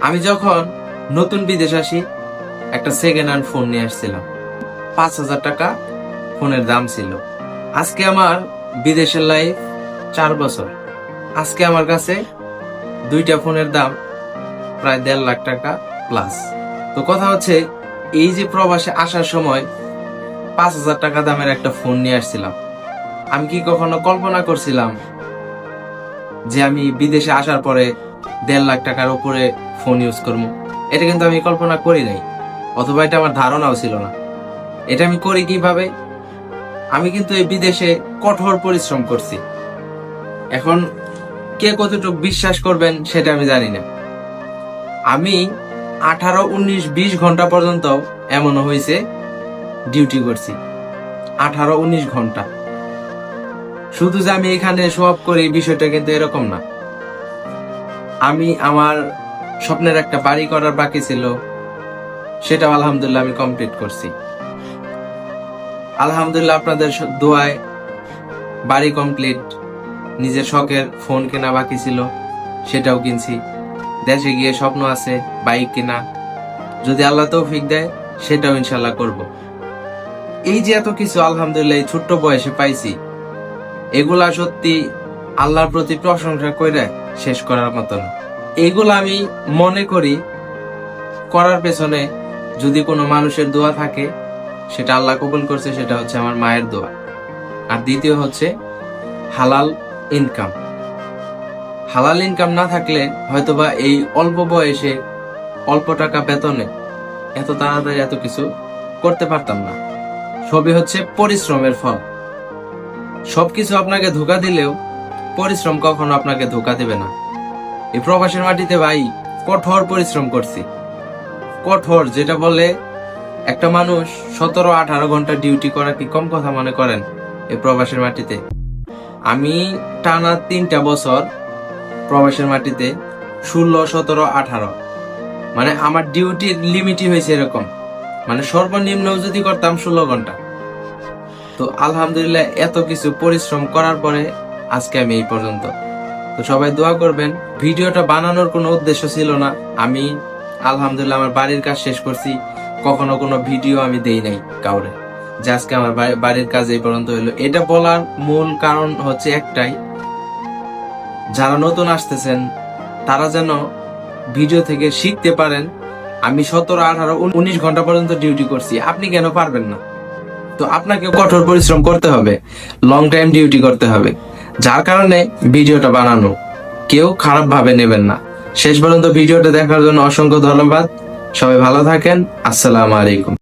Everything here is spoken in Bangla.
আমি যখন নতুন বিদেশ আসি একটা সেকেন্ড হ্যান্ড ফোন নিয়ে আসছিলাম। 5,000 টাকা ফোনের দাম ছিল। আজকে আমার বিদেশের লাইফ 4 বছর। আজকে আমার কাছে দুইটা ফোনের দাম প্রায় 1.5 লাখ টাকা প্লাস। তো কথা হচ্ছে, এই যে প্রবাসে আসার সময় 5,000 টাকা দামের একটা ফোন নিয়ে আসছিলাম, আমি কি কখনো কল্পনা করছিলাম যে আমি বিদেশে আসার পরে 1.5 লাখ টাকার উপরে ফোন ইউজ করবো? এটা কিন্তু আমি কল্পনা করি নাই, অথবা এটা আমার ধারণাও ছিল না। এটা আমি করি কিভাবে? আমি কিন্তু এই বিদেশে কঠোর পরিশ্রম করছি। এখন কে কতটুকু বিশ্বাস করবেন সেটা আমি জানি না। আমি 18, 19, 20 ঘন্টা পর্যন্ত এমনও হয়েছে ডিউটি করছি। 18, 19 ঘন্টা। শুধু যে আমি এখানে শো অফ করি বিষয়টা কিন্তু এরকম না। আমি আমার স্বপ্নের একটা বাড়ি করার বাকি ছিল, সেটাও আলহামদুলিল্লাহ আমি কমপ্লিট করছি। আলহামদুলিল্লাহ আপনাদের দোয়ায় বাড়ি কমপ্লিট। নিজের শখের ফোন কেনা বাকি ছিল, সেটাও কিনছি। দেশে গিয়ে স্বপ্ন আছে বাইক কেনা, যদি আল্লাহ তৌফিক দেয় সেটাও ইনশাল্লাহ করব। এই যে এত কিছু আলহামদুলিল্লাহ এই ছোট্ট বয়সে পাইছি, এগুলা সত্যি আল্লাহর প্রতি প্রশংসা করে শেষ করার মতো না। এগুলা আমি মনে করি করার পেছনে যদি কোনো মানুষের দোয়া থাকে, সেটা আল্লাহ কবুল করছে, সেটা হচ্ছে আমার মায়ের দোয়া। আর দ্বিতীয় হচ্ছে হালাল ইনকাম। হালাল ইনকাম না থাকলে হয়তোবা এই অল্প বয়সে অল্প টাকা বেতনে এত তাড়াতাড়ি এত কিছু করতে পারতাম না। সবই হচ্ছে পরিশ্রমের ফল। সবকিছু আপনাকে ধোঁকা দিলেও পরিশ্রম কখনো আপনাকে ধোঁকা দেবে না। এই প্রবাসের মাটিতে ভাই কঠোর পরিশ্রম করছি। কঠোর, যেটা বলে একটা মানুষ 17, 18 ঘন্টা ডিউটি করা কি কম কথা মনে করেন এই প্রবাসের মাটিতে? আমি টানা 3টা বছর প্রবাসের মাটিতে 16, 17, 18, মানে আমার ডিউটির লিমিটই হয়েছে এরকম, মানে সর্বনিম্ন যদি করতাম 16 ঘন্টা। তো আলহামদুলিল্লাহ এত কিছু পরিশ্রম করার পরে আজকে আমি এই পর্যন্ত। তো সবাই দোয়া করবেন। ভিডিওটা বানানোর কোনো উদ্দেশ্য ছিল না। আমি আলহামদুলিল্লাহ আমার বাড়ির কাজ শেষ করছি। কখনো কোনো ভিডিও আমি দেই নাই কাউরে, যে আজকে আমার বাড়ির কাজ এই পর্যন্ত হইলো। এটা বলার মূল কারণ হচ্ছে একটাই, যারা নতুন আসতেছেন তারা যেন ভিডিও থেকে শিখতে পারেন। আমি 17, 18, 19 ঘন্টা পর্যন্ত ডিউটি করছি, আপনি কেন পারবেন না? তো আপনাকে কঠোর পরিশ্রম করতে হবে, লং টাইম ডিউটি করতে হবে, যার কারণে ভিডিওটা বানানো। কেউ খারাপ ভাবে নেবেন না। শেষ পর্যন্ত ভিডিওটা দেখার জন্য অসংখ্য ধন্যবাদ। সবাই ভালো থাকেন। আসসালামু আলাইকুম।